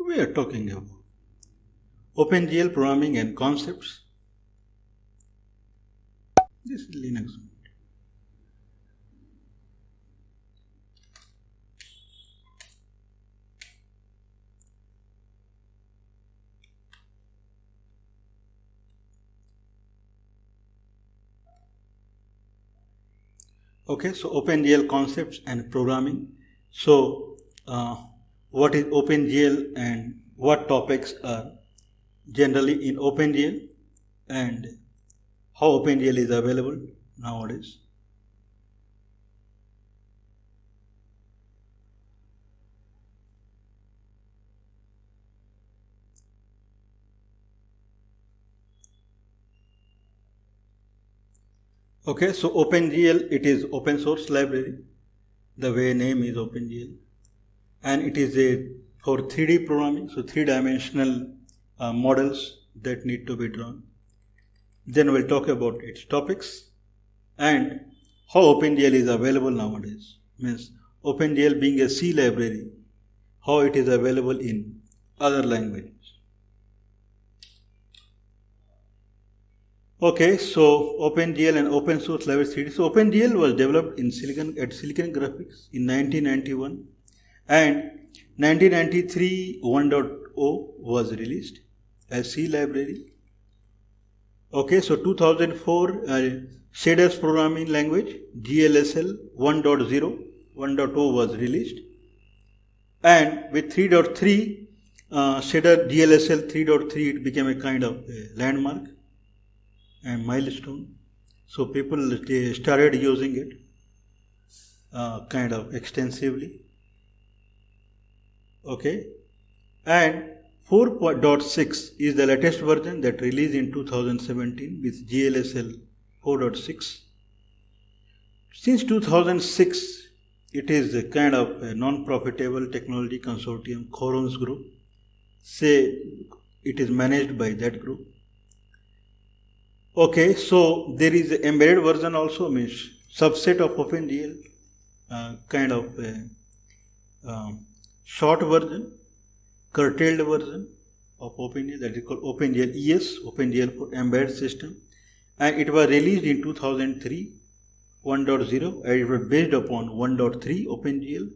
we are talking about OpenGL programming and concepts. This is Linux. Okay, so OpenGL concepts and programming. So, what is OpenGL and what topics are generally in OpenGL and how OpenGL is available nowadays. Okay, so OpenGL, it is open source library. The way name is OpenGL, and it is for 3D programming, so 3-dimensional models that need to be drawn. Then we'll talk about its topics and how OpenGL is available nowadays. Means OpenGL being a C library, how it is available in other languages. Okay, so OpenGL and open source library 3D. So OpenGL was developed in Silicon Graphics in 1991, and 1993 1.0 was released as C library. Okay, so 2004 shaders programming language GLSL 1.0 was released, and with 3.3 shader GLSL 3.3 it became a kind of a landmark and milestone. So people started using it kind of extensively. Okay, and 4.6 is the latest version that released in 2017 with GLSL 4.6. Since 2006, it is a kind of a non-profitable technology consortium, Khorons Group. Say it is managed by that group. Okay, so there is an embedded version also, means subset of OpenGL, kind of a short version, curtailed version of OpenGL that is called OpenGL ES, OpenGL for embedded system, and it was released in 2003 1.0 and it was based upon 1.3 OpenGL.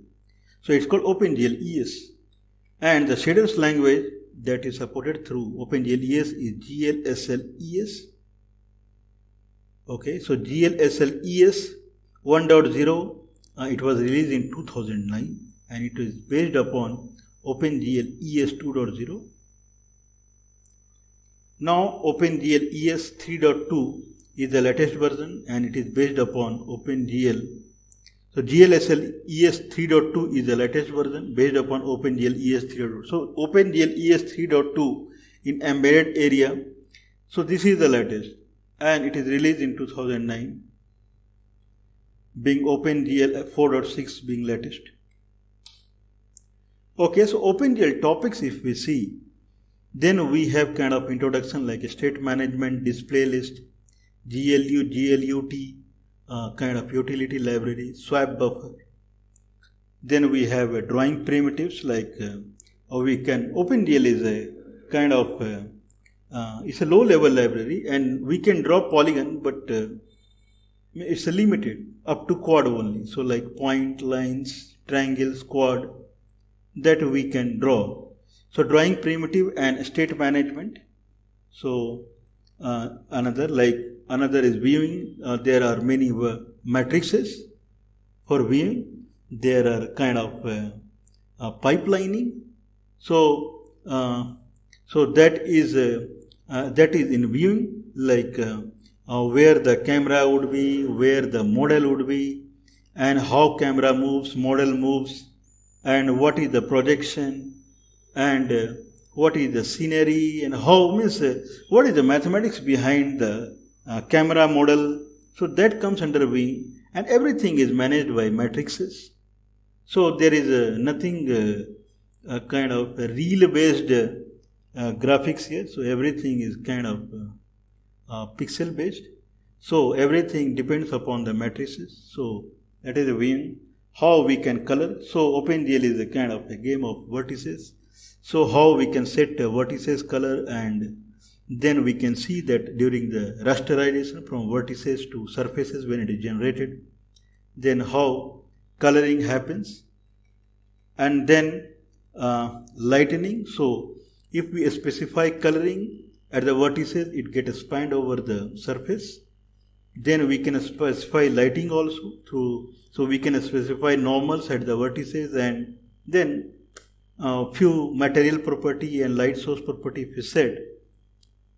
So it's called OpenGL ES, and the shaders language that is supported through OpenGL ES is GLSL ES. Okay, so GLSL ES 1.0 it was released in 2009 and it is based upon OpenGL ES 2.0. Now OpenGL ES 3.2 is the latest version and it is based upon OpenGL. So GLSL ES 3.2 is the latest version based upon OpenGL ES 3.2. So OpenGL ES 3.2 in embedded area. So this is the latest and it is released in 2009, being OpenGL 4.6 being latest. Okay, so OpenGL topics if we see, then we have kind of introduction like state management, display list, GLU, GLUT, kind of utility library, swap buffer. Then we have drawing primitives like OpenGL is a kind of it's a low level library and we can draw polygon, but it's a limited up to quad only. So like point, lines, triangles, quad, that we can draw. So drawing primitive and state management. So another is viewing. There are many matrices for viewing. There are kind of pipelining. So that is in viewing, like where the camera would be, where the model would be, and how camera moves, model moves, and what is the projection, and what is the scenery, and what is the mathematics behind the camera model. So that comes under viewing, and everything is managed by matrices. So there is nothing kind of real based graphics here. So everything is kind of pixel based. So everything depends upon the matrices. So that is a viewing. How we can color. So OpenGL is a kind of a game of vertices. So how we can set vertices color, and then we can see that during the rasterization from vertices to surfaces when it is generated, then how coloring happens, and then lightening. So if we specify coloring at the vertices, it gets spanned over the surface. Then we can specify lighting also through, so we can specify normals at the vertices, and then few material property and light source property if we set,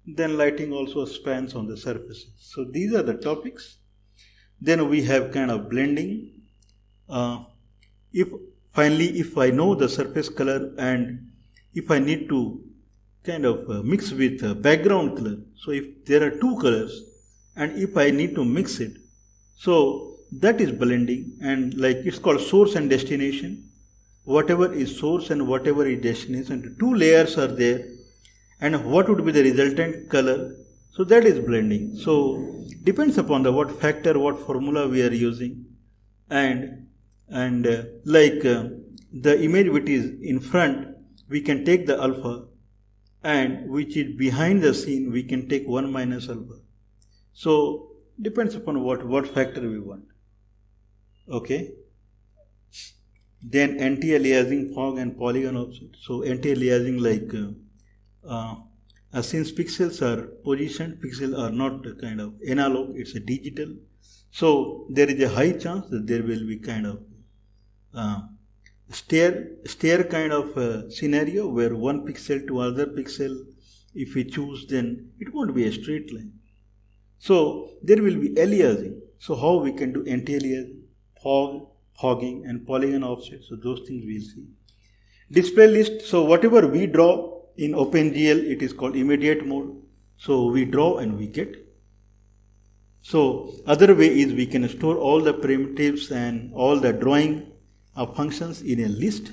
then lighting also spans on the surfaces. So these are the topics. Then we have kind of blending. If I know the surface color, and if I need to kind of mix with background color, so if there are two colors and if I need to mix it, so that is blending, and like it's called source and destination. Whatever is source and whatever is destination, two layers are there, and what would be the resultant color, so that is blending. So depends upon the what factor, what formula we are using, and the image which is in front, we can take the alpha, and which is behind the scene, we can take 1 minus alpha. So depends upon what factor we want. Okay. Then anti-aliasing fog and polygon offset. So anti-aliasing, like since pixels are positioned, pixels are not kind of analog, it's a digital. So there is a high chance that there will be kind of stair kind of scenario where one pixel to other pixel, if we choose, then it won't be a straight line. So there will be aliasing. So how we can do anti-aliasing, fogging and polygon offset. So those things we'll see. Display list. So whatever we draw in OpenGL, it is called immediate mode. So we draw and we get. So other way is we can store all the primitives and all the drawing of functions in a list,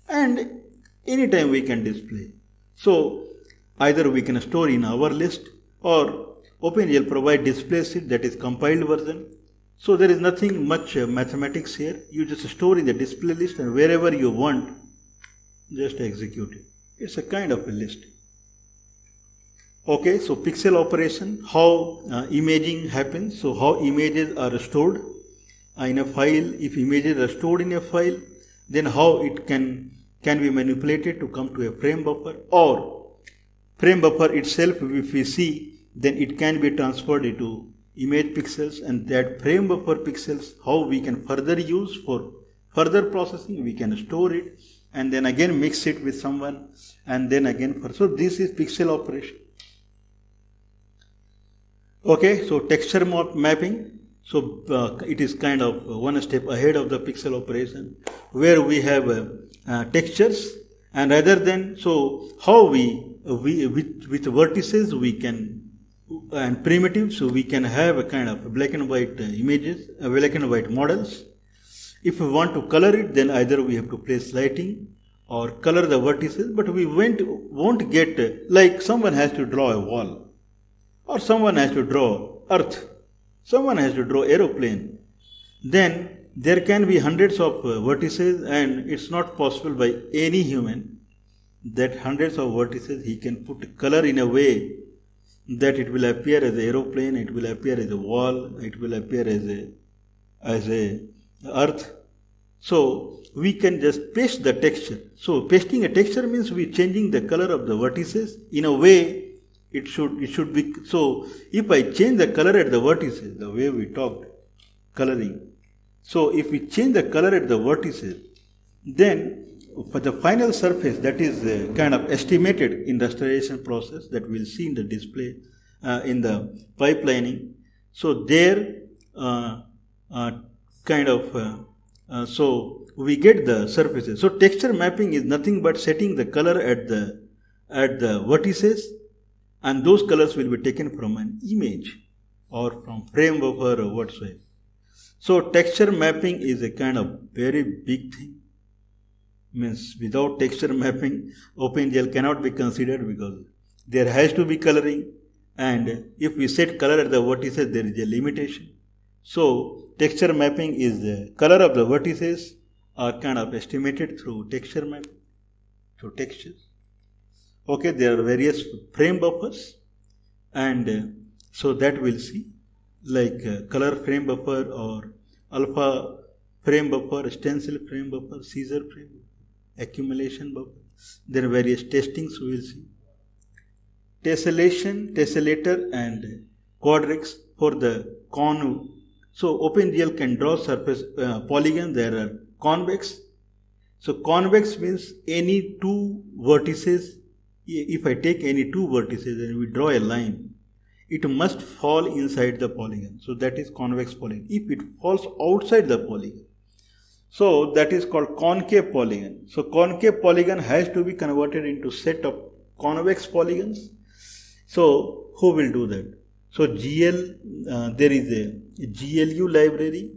and anytime we can display. So either we can store in our list, or OpenGL provide display sheet, that is compiled version. So there is nothing much mathematics here. You just store in the display list, and wherever you want, just execute it. It's a kind of a list. Okay, so pixel operation, how imaging happens. So how images are stored in a file. If images are stored in a file, then how it can be manipulated to come to a frame buffer, or frame buffer itself, if we see, then it can be transferred into image pixels, and that frame buffer pixels, how we can further use for further processing, we can store it and then again mix it with someone, and then again so this is pixel operation. Okay, so texture mapping. So it is kind of one step ahead of the pixel operation, where we have textures, and rather than, so how we with vertices we can, and primitives, so we can have a kind of black and white images, black and white models. If we want to color it, then either we have to place lighting or color the vertices, but we won't get, like someone has to draw a wall, or someone has to draw earth, someone has to draw aeroplane, then there can be hundreds of vertices, and it's not possible by any human that hundreds of vertices he can put color in a way that it will appear as an aeroplane, it will appear as a wall, it will appear as a earth. So we can just paste the texture. So pasting a texture means we changing the color of the vertices in a way it should be. So if I change the color at the vertices, the way we talked, coloring. So if we change the color at the vertices, then for the final surface, that is kind of estimated in the rasterization process that we'll see in the display in the pipelining. So there so we get the surfaces. So texture mapping is nothing but setting the color at the vertices, and those colors will be taken from an image or from frame buffer or whatsoever. So texture mapping is a kind of very big thing. Means without texture mapping, OpenGL cannot be considered, because there has to be coloring, and if we set color at the vertices, there is a limitation. So texture mapping is the color of the vertices are kind of estimated through texture mapping. So textures. Okay, there are various frame buffers, and so that we'll see, like color frame buffer or alpha frame buffer, stencil frame buffer, Caesar frame buffer, accumulation buffer. There are various testings we will see. Tessellation, tessellator, and quadrics for the con. So OpenGL can draw surface polygon. There are convex. So convex means any two vertices. If I take any two vertices and we draw a line, it must fall inside the polygon. So that is convex polygon. If it falls outside the polygon, so that is called concave polygon. So concave polygon has to be converted into set of convex polygons. So who will do that? So GL, there is a GLU library,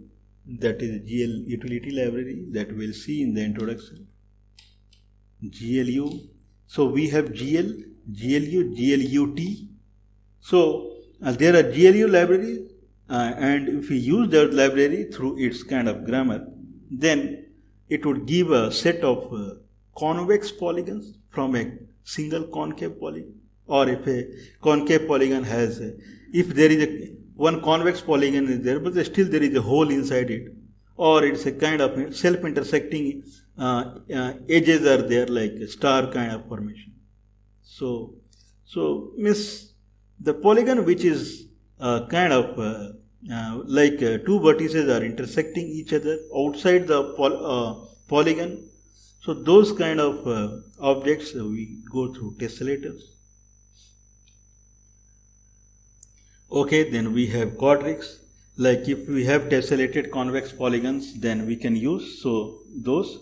that is a GL utility library that we'll see in the introduction. GLU. So we have GL, GLU, GLUT. So there are GLU libraries, and if we use that library through its kind of grammar, then it would give a set of convex polygons from a single concave polygon. Or if a concave polygon has, if there is one convex polygon is there, but still there is a hole inside it, or it's a kind of self-intersecting edges are there, like a star kind of formation. So means the polygon which is kind of like two vertices are intersecting each other outside the polygon. So those kind of objects we go through tessellators. Okay, then we have quadrics. Like if we have tessellated convex polygons, then we can use those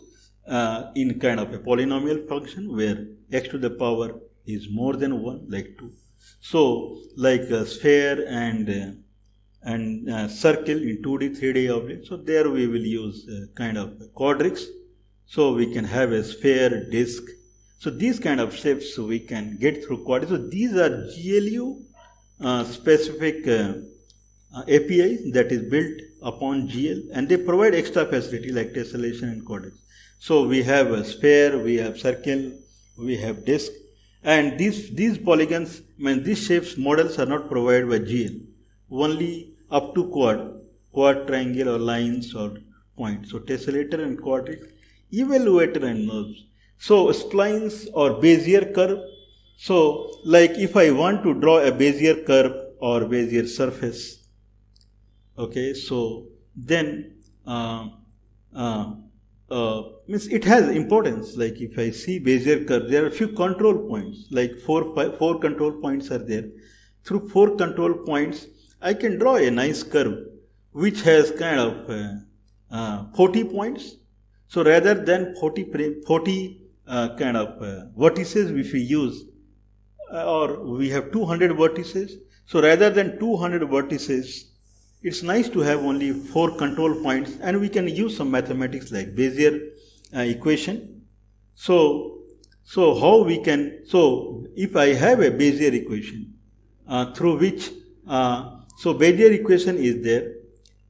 in kind of a polynomial function where x to the power is more than 1, like 2. So like a sphere and circle in 2D, 3D objects. So there we will use kind of quadrics. So we can have a sphere, disk. So these kind of shapes we can get through quadrics. So these are GLU specific APIs that is built upon GL, and they provide extra facility like tessellation and quadrics. So we have a sphere, we have circle, we have disk, and these polygons, these shapes models are not provided by GL, only up to quad, triangle or lines or points. So tessellator and quadric, evaluator and nerves. So splines or Bezier curve. So like if I want to draw a Bezier curve or Bezier surface, okay, so then means it has importance. Like if I see Bezier curve, there are a few control points, like four control points are there. Through 4 control points, I can draw a nice curve which has kind of 40 points. So rather than 40 kind of vertices which we use, or we have 200 vertices. So rather than 200 vertices, it's nice to have only 4 control points, and we can use some mathematics like Bezier equation. So how we can, so if I have a Bezier equation through which, so Bezier equation is there,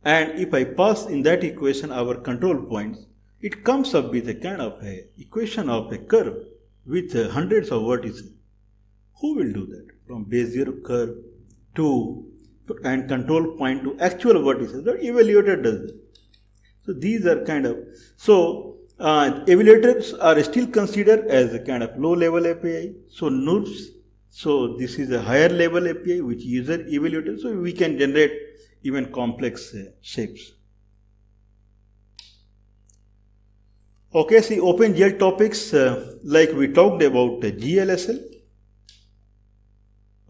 and if I pass in that equation our control points, it comes up with a kind of a equation of a curve with hundreds of vertices. Who will do that? From Bezier curve to and control point to actual vertices. The evaluator does that. So these are kind of, so evaluators are still considered as a kind of low level API. So NURBS, so this is a higher level API which user evaluator. So we can generate even complex shapes. Okay, see OpenGL topics, like we talked about GLSL.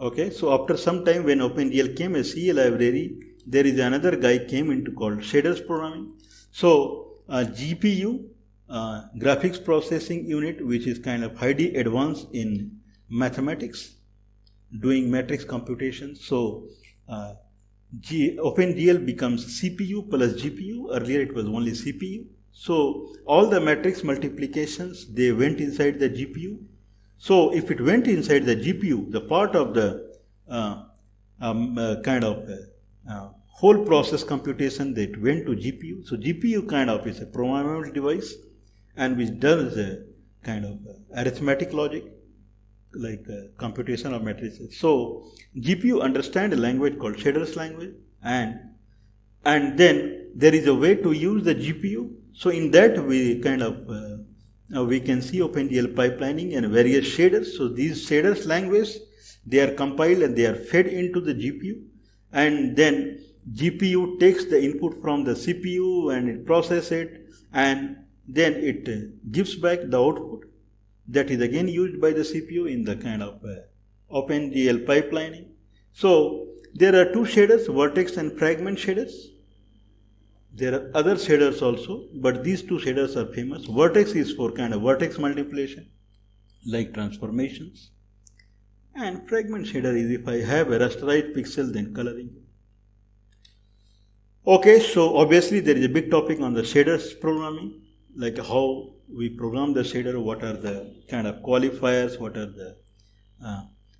Okay, so after some time when OpenGL came as CA library, there is another guy came into called shaders programming. So GPU, graphics processing unit, which is kind of highly advanced in mathematics, doing matrix computation. So OpenGL becomes CPU plus GPU. Earlier it was only CPU. So all the matrix multiplications, they went inside the GPU. So if it went inside the GPU, the part of the kind of whole process computation that went to GPU. So GPU kind of is a programmable device, and which does kind of arithmetic logic, like computation of matrices. So GPU understand a language called shaders language, and then there is a way to use the GPU. So in that we kind of we can see OpenGL pipelining and various shaders. So these shaders language, they are compiled and they are fed into the GPU, and then GPU takes the input from the CPU and it processes it, and then it gives back the output that is again used by the CPU in the kind of OpenGL pipelining. So there are two shaders, vertex and fragment shaders. There are other shaders also, but these two shaders are famous. Vertex is for kind of vertex multiplication, like transformations. And fragment shader is if I have a rasterized pixel, then coloring. Okay, so obviously there is a big topic on the shaders programming, like how we program the shader, what are the kind of qualifiers, what are the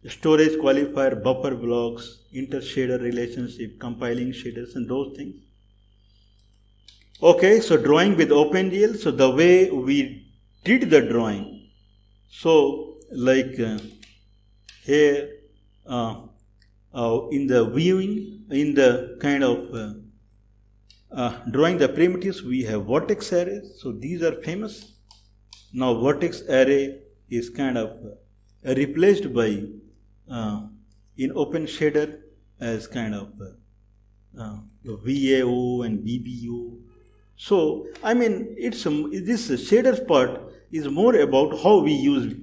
storage qualifier, buffer blocks, inter-shader relationship, compiling shaders, and those things. Okay, so drawing with OpenGL. So the way we did the drawing, so like here in the viewing, in the kind of drawing the primitives, we have vertex arrays. So these are famous. Now vertex array is kind of replaced by in OpenShader as kind of VAO and BBO. So I mean, it's this shaders part is more about how we use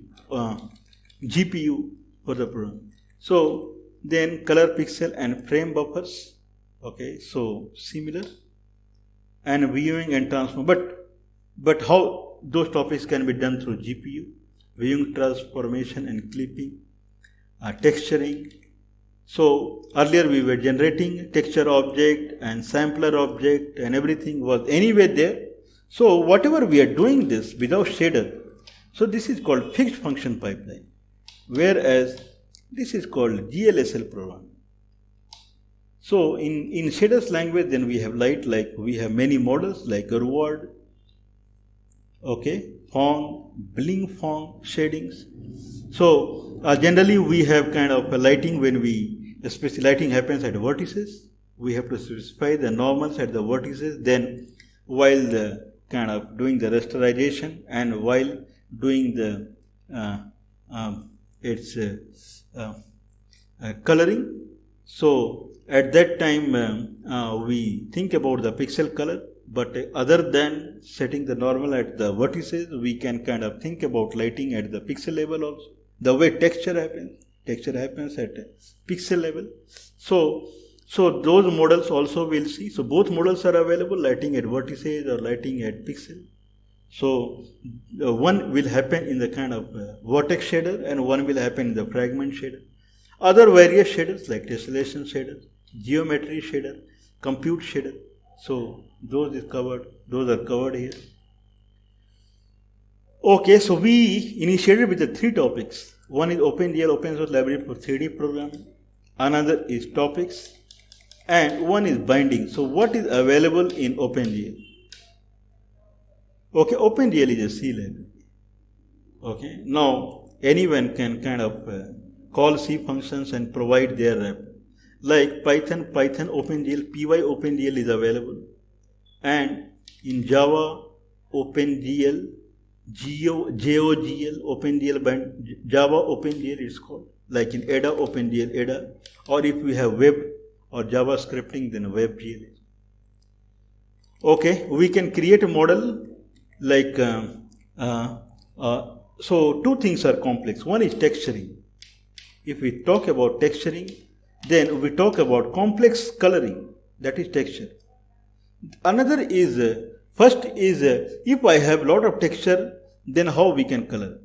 GPU for the program. So then color pixel and frame buffers. Okay, so similar, and viewing and transform. But how those topics can be done through GPU, viewing, transformation and clipping, texturing. So earlier we were generating texture object and sampler object, and everything was anyway there. So whatever we are doing this without shader, so this is called fixed function pipeline, whereas this is called GLSL program. So in shaders language, then we have light, like we have many models like reward, okay, Phong, bling Phong shadings. So generally we have kind of a lighting when we, especially lighting happens at vertices. We have to specify the normals at the vertices. Then while the kind of doing the rasterization and while doing the coloring. So at that time we think about the pixel color, but other than setting the normal at the vertices, we can kind of think about lighting at the pixel level also. The way texture happens at pixel level. So those models also we'll see. So both models are available, lighting at vertices or lighting at pixel. So one will happen in the kind of vertex shader and one will happen in the fragment shader. Other various shaders like tessellation shader, geometry shader, compute shader. So those are covered here. Okay, so we initiated with the three topics. One is OpenGL, open source library for 3D programming. Another is topics, and one is binding. So what is available in OpenGL? Okay, OpenGL is a C library. Okay, now anyone can kind of call C functions and provide their wrap. Like Python OpenGL, py OpenGL is available, and in Java OpenGL, JOGL OpenGL, Java OpenGL is called. Like in Ada OpenGL, Ada, or if we have web or Java scripting, then WebGL. Okay, we can create a model like so two things are complex. One is texturing. If we talk about texturing, then we talk about complex coloring, that is texture. Another is first is if I have lot of texture, then how we can color.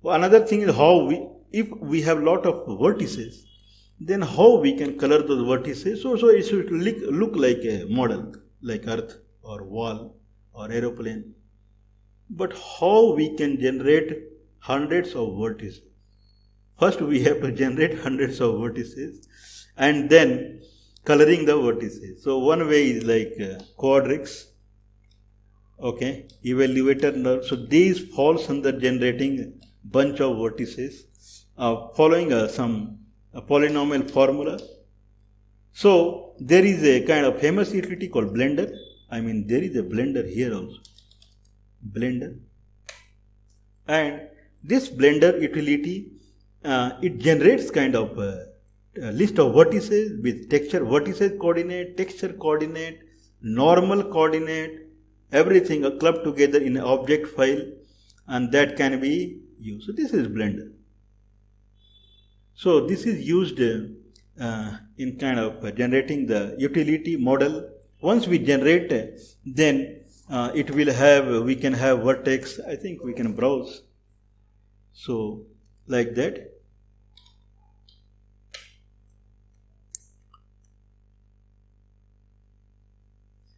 Another thing is how if we have lot of vertices, then how we can color those vertices. So it should look like a model, like earth or wall or aeroplane. But how we can generate hundreds of vertices? First we have to generate hundreds of vertices and then coloring the vertices. So one way is like quadrics. Okay, evaluator nerve. So these falls under generating bunch of vertices following some polynomial formula. So there is a kind of famous utility called blender. I mean, there is a blender here also. Blender. And this blender utility, it generates kind of a list of vertices with texture vertices coordinate, texture coordinate, normal coordinate, everything clubbed together in an object file, and that can be used. So this is blender. So this is used in kind of generating the utility model. Once we generate, then it will have, we can have vertex. I think we can browse. So like that.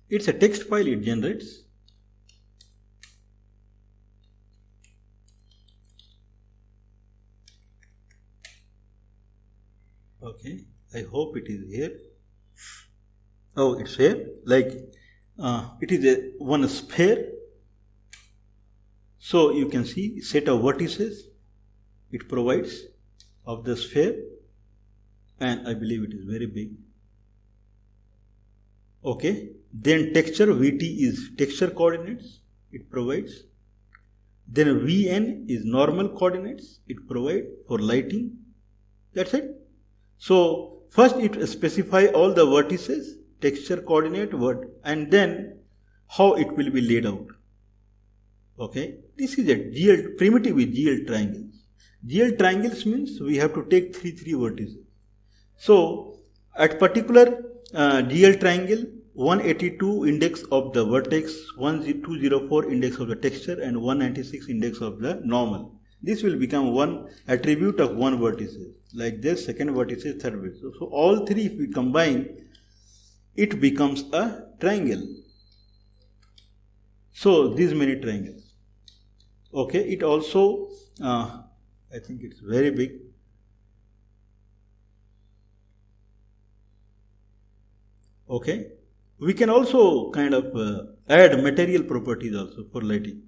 It's a text file it generates. Okay, I hope it is here. Oh, it's here. Like it is a one sphere. So you can see set of vertices it provides of the sphere, and I believe it is very big. Okay, then texture Vt is texture coordinates it provides. Then Vn is normal coordinates it provides for lighting. That's it. So first it specify all the vertices, texture coordinate word, and then how it will be laid out. Okay, this is a GL primitive with GL triangles. GL triangles means we have to take three vertices. So at particular GL triangle, 182 index of the vertex, 204 index of the texture, and 196 index of the normal. This will become one attribute of one vertex. Like this, second vertex, third vertex. So all three, if we combine, it becomes a triangle. So these many triangles. Okay, it also, I think it's very big. Okay, we can also kind of add material properties also for lighting.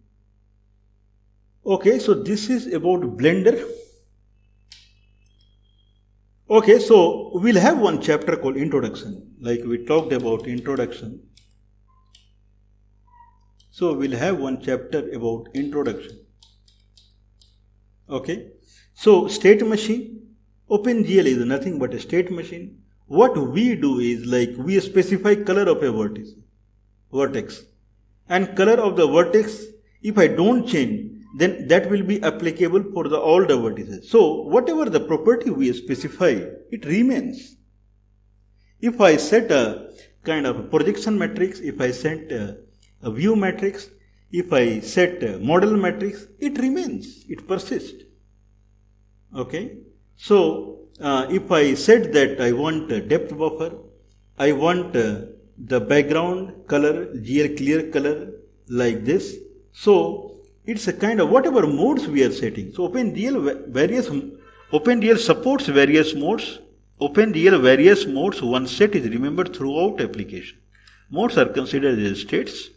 Okay, so this is about Blender. Okay, so we'll have one chapter called Introduction, like we talked about introduction. So we'll have one chapter about introduction. Okay, so state machine, OpenGL is nothing but a state machine. What we do is like we specify color of a vertex, and color of the vertex, if I don't change, then that will be applicable for all the vertices. So whatever the property we specify, it remains. If I set a kind of a projection matrix, if I set a view matrix, if I set a model matrix, it remains, it persists. Okay, so if I said that I want a depth buffer, I want the background color, GL clear color like this. So it's a kind of whatever modes we are setting. So OpenGL supports various modes. OpenGL various modes, one set is remembered throughout application. Modes are considered as states.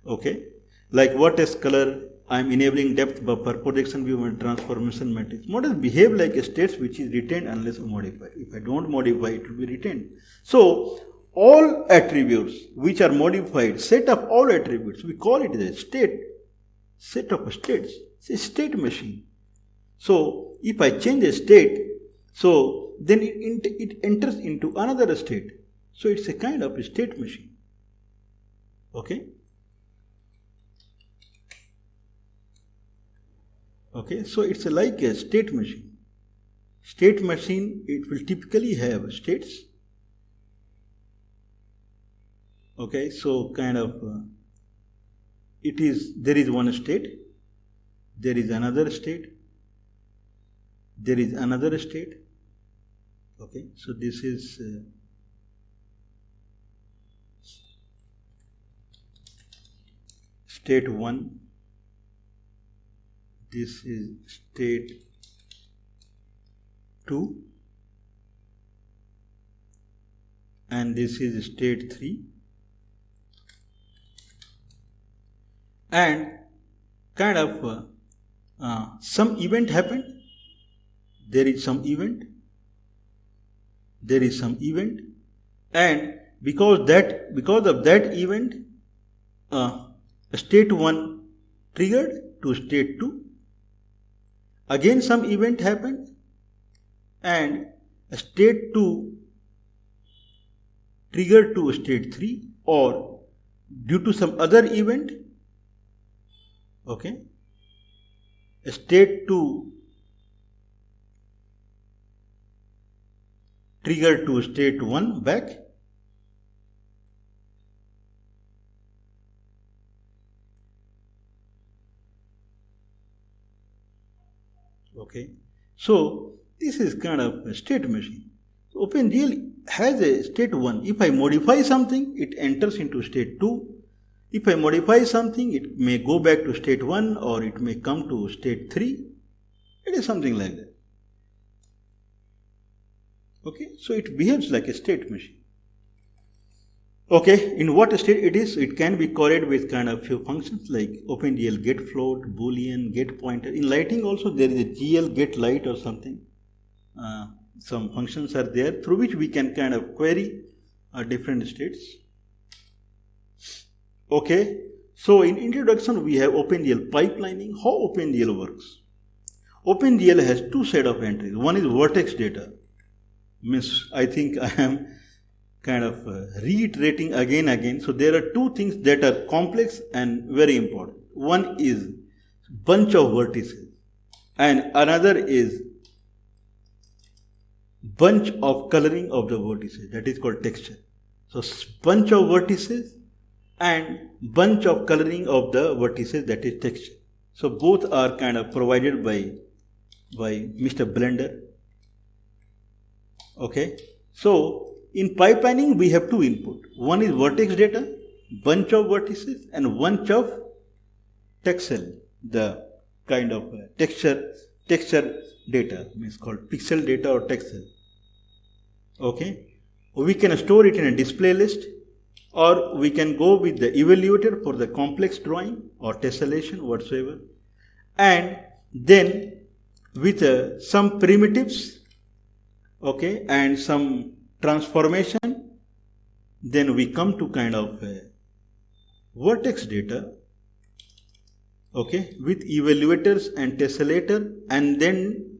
Okay, like vertex color, I am enabling depth buffer, projection view and transformation matrix. Models behave like states which is retained unless modified. If I don't modify, it will be retained. So all attributes which are modified, set of all attributes, we call it a state. Set of states, it's a state machine. So if I change a state, so then it enters into another state. So it's a kind of a state machine. Okay. Okay, so it's like a state machine. State machine, it will typically have states. Okay, so kind of there is one state, there is another state, there is another state. Okay, so this is state 1, this is state 2, and this is state 3. and kind of some event happened. There is some event, and because of that event, state 1 triggered to state 2. Again some event happened, and state 2 triggered to state 3, or due to some other event, okay, state 2 triggered to state 1 back. Okay, so this is kind of a state machine. So OpenGL has a state 1. If I modify something, it enters into state 2. If I modify something, it may go back to state 1 or it may come to state 3. It is something like that. Okay, so it behaves like a state machine. Okay, in what state it is? It can be correlated with kind of few functions like OpenGL get float, boolean, get pointer. In lighting also there is a GL get light or something. Some functions are there through which we can kind of query different states. Okay, so in introduction we have OpenGL pipelining. How OpenGL works? OpenGL has two sets of entries. One is vertex data. Means I think I am kind of reiterating again. So there are two things that are complex and very important. One is bunch of vertices and another is bunch of coloring of the vertices, that is called texture. So bunch of vertices and bunch of coloring of the vertices, that is texture. So both are kind of provided by Mr. Blender. Okay, so in pipelining we have two input. One is vertex data, bunch of vertices, and bunch of texel, the kind of texture data, means called pixel data or texel. Okay, we can store it in a display list, or we can go with the evaluator for the complex drawing or tessellation whatsoever, and then with some primitives, okay, and some transformation, then we come to kind of vertex data, okay, with evaluators and tessellator, and then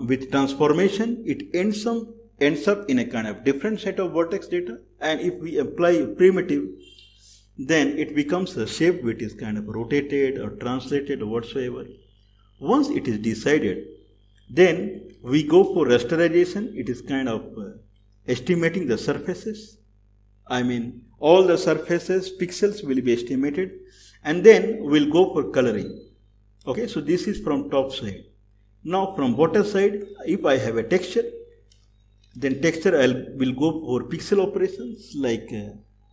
with transformation it ends up in a kind of different set of vertex data, and if we apply a primitive, then it becomes a shape which is kind of rotated or translated or whatsoever. Once it is decided, then we go for rasterization. It is kind of estimating the surfaces. I mean, all the surfaces, pixels will be estimated, and then we'll go for coloring. Okay, so this is from top side. Now from bottom side, if I have a texture, then texture will go for pixel operations like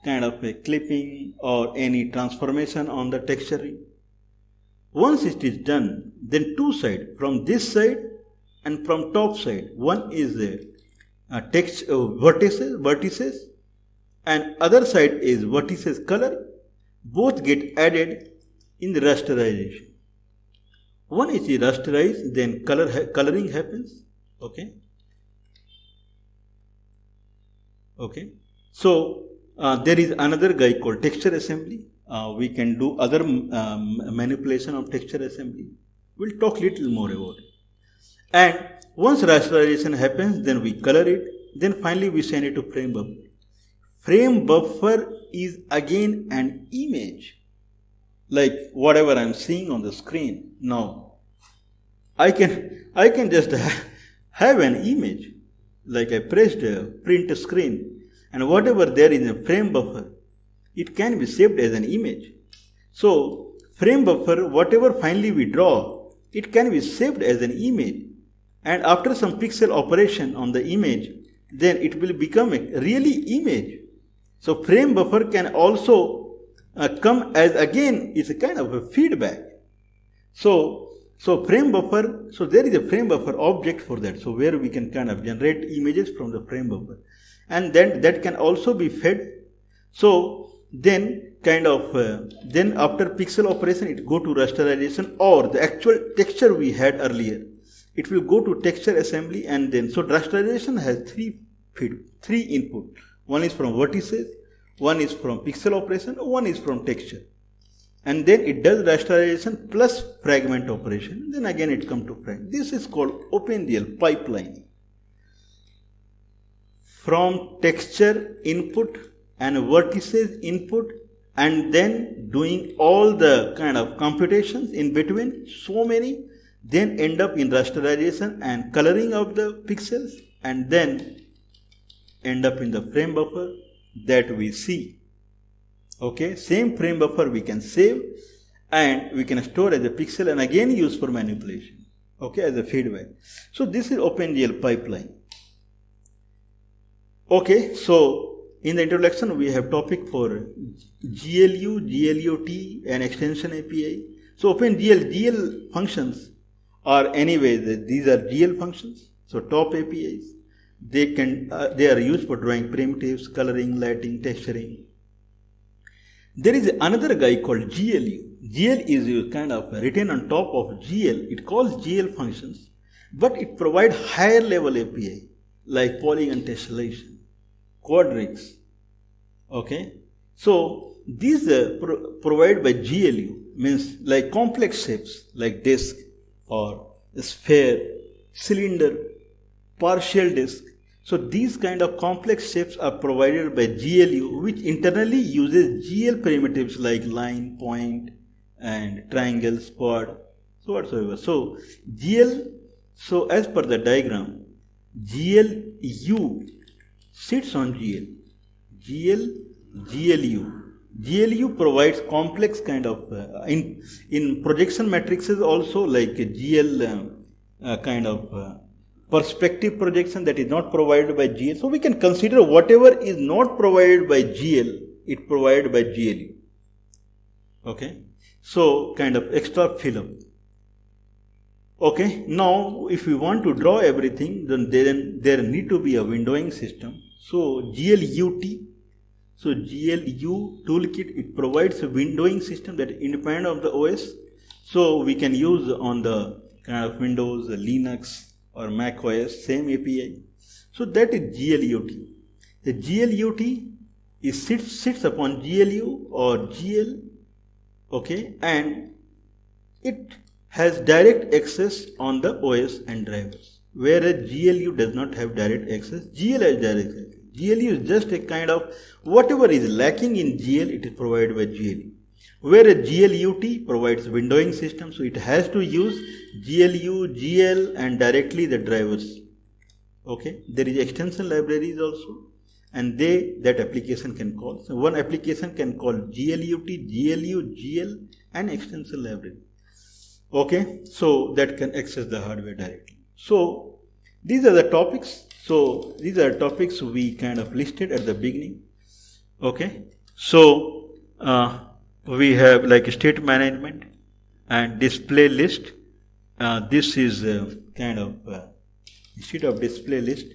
kind of a clipping or any transformation on the texturing. Once it is done, then two sides, from this side and from top side, one is vertices, and other side is vertices color. Both get added in the rasterization. One is rasterized, then coloring happens. Okay. Okay. So there is another guy called texture assembly. We can do other manipulation of texture assembly. We'll talk little more about it. And once rasterization happens, then we color it. Then finally we send it to frame buffer. Frame buffer is again an image, like whatever I'm seeing on the screen. Now I can just have an image, like I pressed a print screen, and whatever there in a frame buffer, it can be saved as an image. So frame buffer, whatever finally we draw, it can be saved as an image, and after some pixel operation on the image, then it will become a really image. So frame buffer can also come as, again, it's a kind of a feedback. So frame buffer, so there is a frame buffer object for that. So where we can kind of generate images from the frame buffer, and then that can also be fed. So then then after pixel operation it go to rasterization, or the actual texture we had earlier, it will go to texture assembly, and then so rasterization has three input. One is from vertices, one is from pixel operation, one is from texture, and then it does rasterization plus fragment operation, then again it comes to fragment. This is called OpenGL pipeline. From texture input and vertices input, and then doing all the kind of computations in between, so many, then end up in rasterization and coloring of the pixels, and then end up in the frame buffer that we see. Okay, same frame buffer we can save and we can store as a pixel and again use for manipulation, okay, as a feedback. So this is OpenGL pipeline. Okay, so in the introduction we have topic for GLU, GLUT and extension API. So OpenGL GL functions are anyway, these are GL functions, so top APIs. They are used for drawing primitives, coloring, lighting, texturing. There is another guy called GLU. GL is kind of written on top of GL. It calls GL functions, but it provides higher level API like polygon tessellation, quadrics. Okay, so these provided by GLU means like complex shapes like disk or sphere, cylinder, partial disk. So these kind of complex shapes are provided by GLU, which internally uses GL primitives like line, point, and triangle, squad, so whatsoever. So GL, so as per the diagram, GLU sits on GL. GLU provides complex kind of in projection matrices also, like GL kind of perspective projection that is not provided by GL. So we can consider whatever is not provided by GL, it provided by GLU. Okay, so kind of extra fill-up. Okay, now if we want to draw everything, then there need to be a windowing system. So GLUT, so GLU toolkit, it provides a windowing system that is independent of the OS. So we can use on the kind of Windows, Linux or Mac OS, same API. So that is GLUT. The GLUT sits upon GLU or GL, okay, and it has direct access on the OS and drivers, whereas GLU does not have direct access. GL has direct access. GLU is just a kind of whatever is lacking in GL, it is provided by GLU. Whereas GLUT provides windowing system, so it has to use GLU, GL and directly the drivers. Okay, there is extension libraries also, and that application can call. So one application can call GLUT, GLU, GL and extension library. Okay, so that can access the hardware directly. So these are the topics. So these are topics we kind of listed at the beginning. Okay, so we have like state management and display list. This is kind of instead of display list,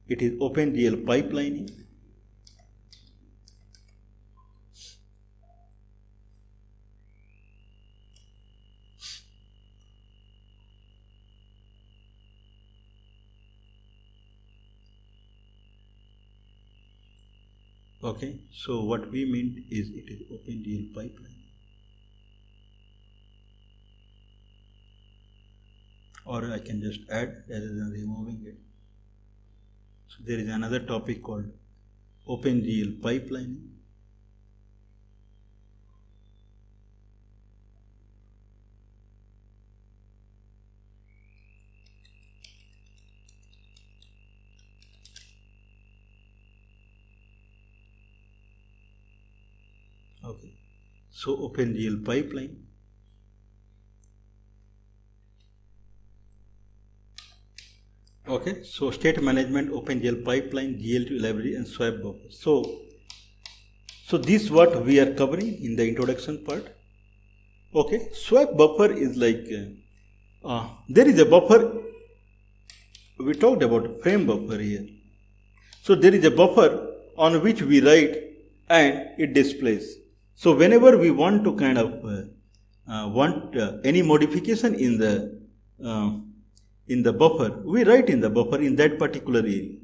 it is OpenGL pipelining. Okay, so what we meant is it is OpenGL pipeline. Or I can just add rather than removing it. So there is another topic called OpenGL pipelining. Okay, so OpenGL pipeline. Okay, so state management, OpenGL pipeline, GL2 library and swap buffer. So this is what we are covering in the introduction part. Okay, swap buffer is like there is a buffer. We talked about frame buffer here. So there is a buffer on which we write and it displays. So whenever we want to kind of any modification in the buffer, we write in the buffer in that particular area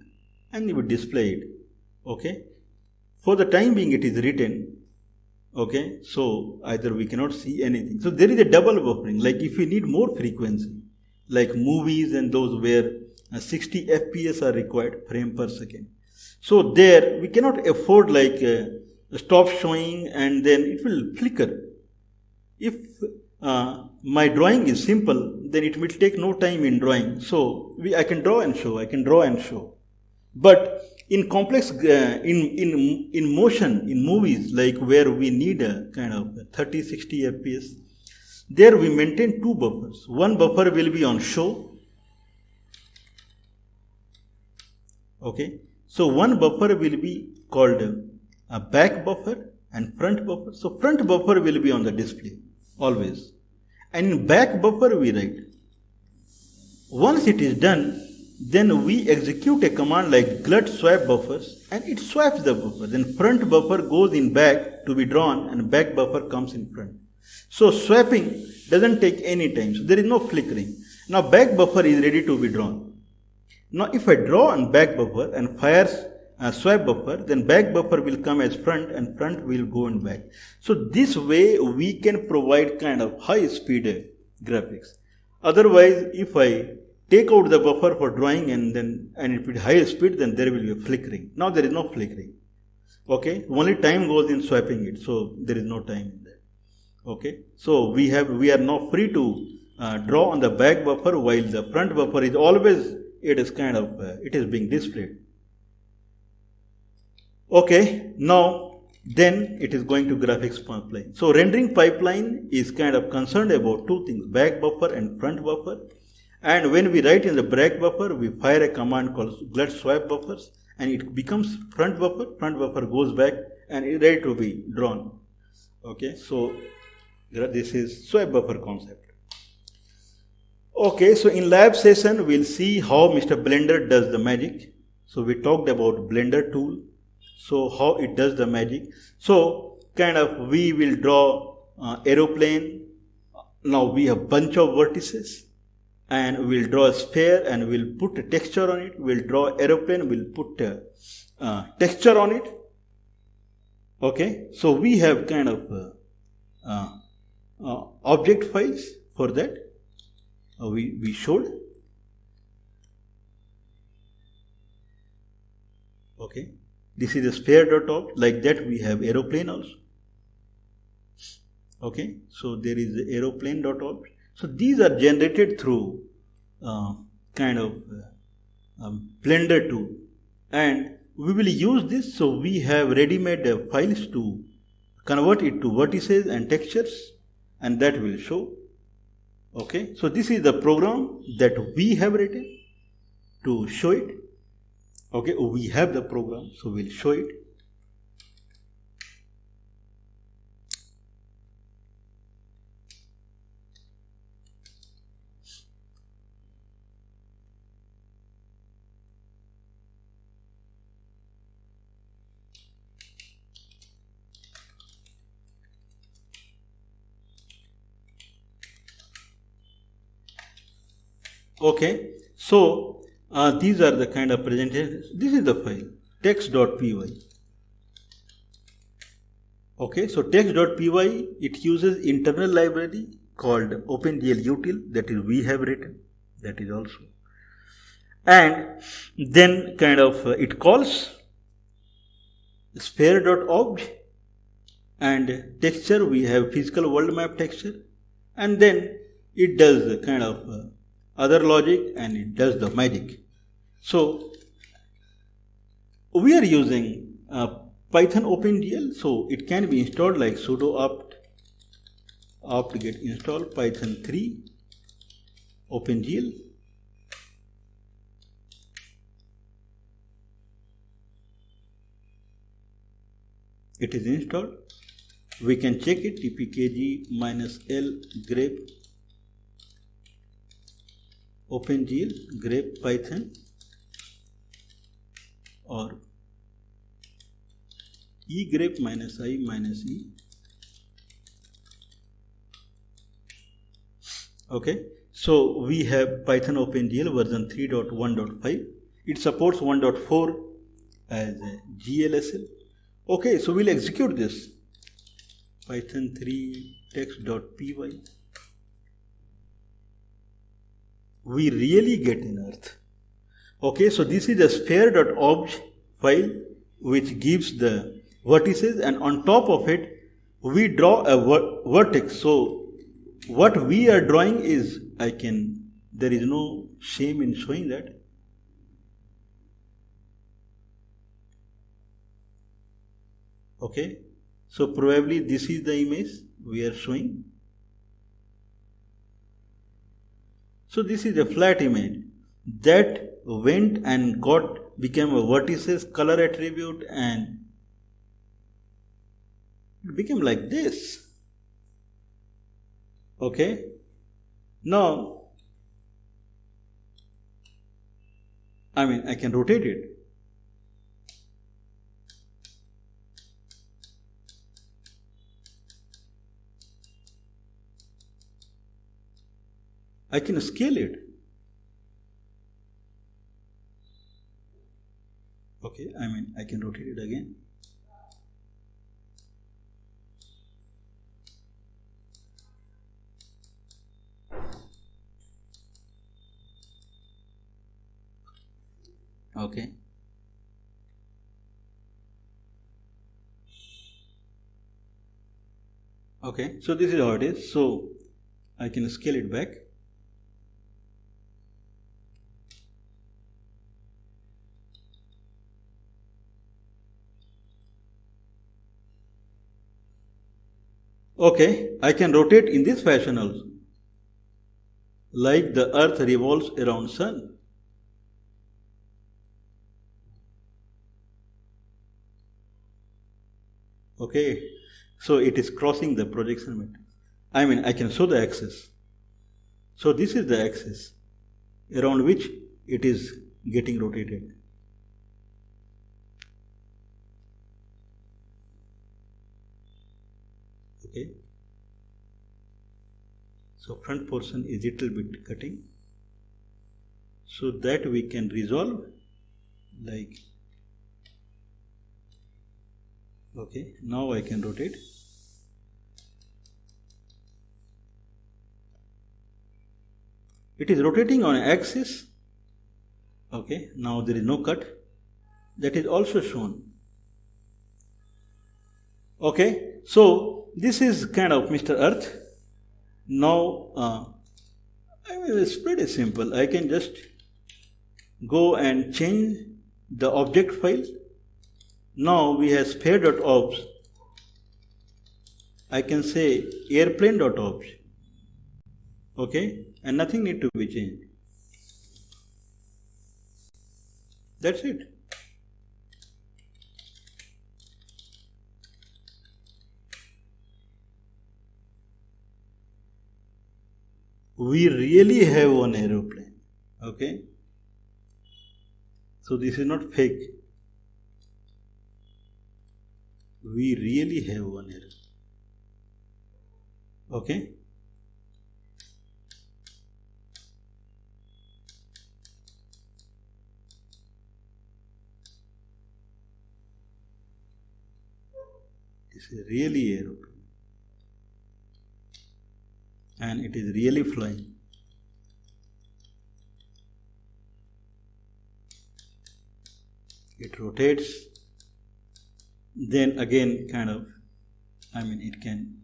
and we display it. Okay. For the time being it is written. Okay. So either we cannot see anything. So there is a double buffering. Like if we need more frequency, like movies and those where 60 FPS are required frame per second. So there we cannot afford like stop showing and then it will flicker. If my drawing is simple, then it will take no time in drawing. So I can draw and show, But in complex, in motion, in movies, like where we need a kind of 30, 60 FPS, there we maintain two buffers. One buffer will be on show. Okay. So one buffer will be called a back buffer and front buffer. So front buffer will be on the display always. And in back buffer we write. Once it is done, then we execute a command like glut swap buffers and it swaps the buffer. Then front buffer goes in back to be drawn and back buffer comes in front. So swapping doesn't take any time. So there is no flickering. Now back buffer is ready to be drawn. Now if I draw on back buffer and fires a swap buffer, then back buffer will come as front and front will go in back. So this way we can provide kind of high speed graphics. Otherwise, if I take out the buffer for drawing and it will be high speed, then there will be a flickering. Now there is no flickering. Okay, only time goes in swapping it, so there is no time in that. Okay, so we are now free to draw on the back buffer while the front buffer is always it is being displayed. Okay, now then it is going to graphics pipeline. So rendering pipeline is kind of concerned about two things, back buffer and front buffer. And when we write in the back buffer, we fire a command called glut swap buffers and it becomes front buffer goes back and is ready to be drawn. Okay, so this is swap buffer concept. Okay, so in lab session, we'll see how Mr. Blender does the magic. So we talked about Blender tool. So how it does the magic. So kind of we will draw aeroplane. Now we have bunch of vertices and we'll draw a sphere and we'll put a texture on it. We'll draw aeroplane, we'll put a texture on it. Okay, so we have kind of object files for that. We showed. Okay. This is a sphere.opt. Like that we have aeroplane also. Okay, so there is the aeroplane.opt. So these are generated through kind of Blender tool, and we will use this. So we have ready-made files to convert it to vertices and textures, and that will show. Okay, so this is the program that we have written to show it. Okay, we have the program, so we'll show it. Okay, so these are the kind of presentations. This is the file text.py. Okay, so text.py, it uses internal library called OpenGL util, that is we have written, that is also. And then kind of it calls sphere.opt and texture, we have physical world map texture, and then it does kind of other logic and it does the magic. So we are using Python OpenGL, so it can be installed like sudo opt get install Python 3 OpenGL. It is installed. We can check it tpkg-l grep OpenGL grep Python or E grep minus I minus E. Okay, so we have Python OpenGL version 3.1.5. It supports 1.4 as a GLSL. Okay, so we'll execute this. Python 3 text.py. We really get an earth. Okay, so this is a sphere.obj file which gives the vertices, and on top of it we draw a vertex. So what we are drawing is, there is no shame in showing that. Okay, so probably this is the image we are showing. So this is a flat image that went and became a vertices color attribute, and it became like this. Okay, now I can rotate it. I can scale it. Okay, I can rotate it again. Okay. Okay, so this is how it is. So I can scale it back. Okay, I can rotate in this fashion also, like the earth revolves around sun. Okay, so it is crossing the projection matrix. I can show the axis. So this is the axis around which it is getting rotated. Okay, so front portion is little bit cutting, so that we can resolve like. Okay, now I can rotate. It is rotating on axis. Okay, now there is no cut. That is also shown. Okay, so this is kind of Mr. Earth. Now, it's pretty simple. I can just go and change the object file. Now we have sphere.obj. I can say airplane.obj. Okay, and nothing need to be changed. That's it. We really have one aeroplane. Okay, so this is not fake. We really have one aeroplane. Okay. This is really aeroplane. And it is really flying. It rotates, then again it can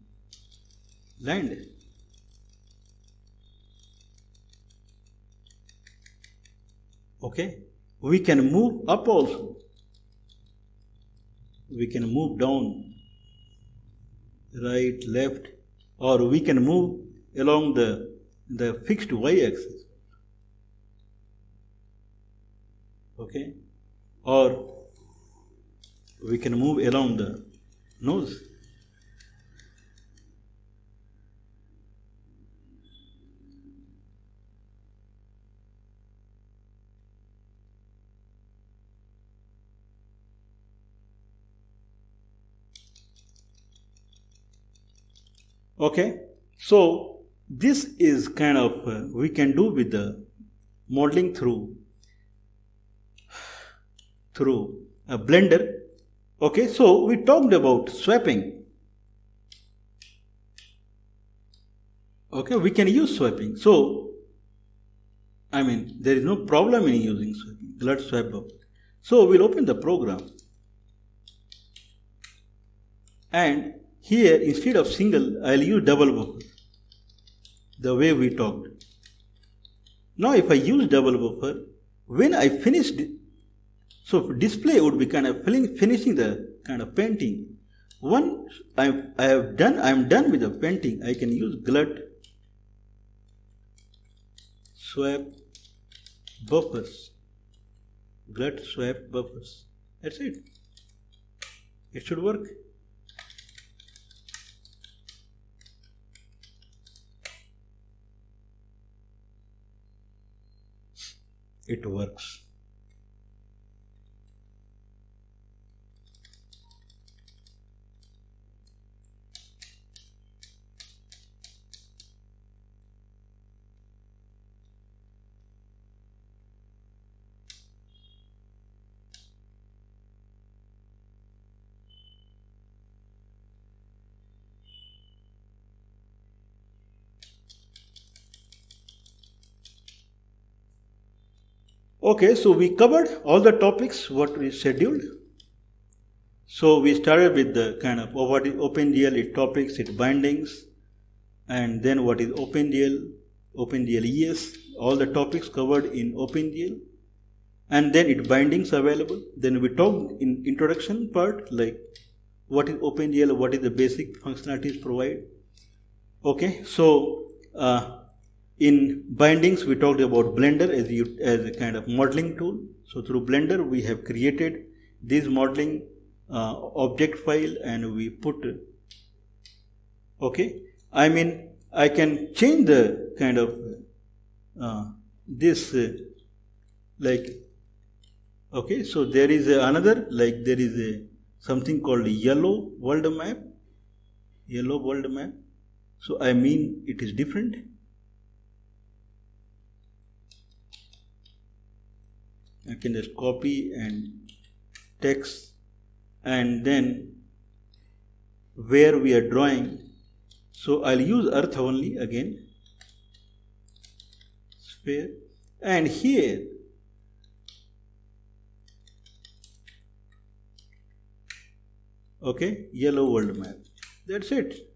land. Okay, we can move up also. We can move down, right, left, or we can move along the fixed y-axis. Okay, or we can move along the nose. Okay, so this is kind of we can do with the modeling through a Blender. Okay, so we talked about swapping. Okay, we can use swapping. So, I mean, there is no problem in using swapping. Let's swap buffer. So, we'll open the program. And here, instead of single, I'll use double buffer. The way we talked. Now, if I use double buffer, when I finished, so display would be kind of finishing the kind of painting. Once I'm done with the painting, I can use glut swap buffers. Glut swap buffers. That's it. It should work. It works. Okay, so we covered all the topics what we scheduled. So we started with the kind of what is OpenGL, its topics, its bindings, and then what is OpenGL, OpenGL ES, all the topics covered in OpenGL, and then its bindings available. Then we talked in introduction part like what is OpenGL, what is the basic functionalities provide. Okay, so in bindings, we talked about Blender as a kind of modeling tool. So through Blender, we have created this modeling object file and we put, okay, I mean, I can change the kind of this like, okay, so there is another, like there is something called yellow world map. So I mean, it is different. I can just copy and text, and then where we are drawing, so I'll use earth only again, sphere, and here okay, yellow world map. That's it.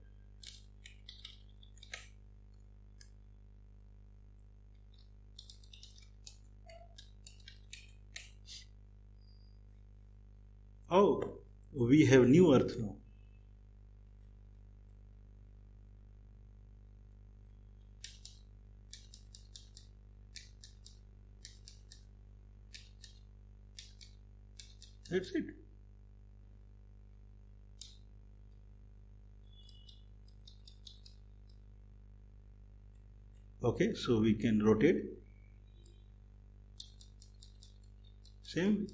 Oh, we have new earth now. That's it. Okay, so we can rotate. Same.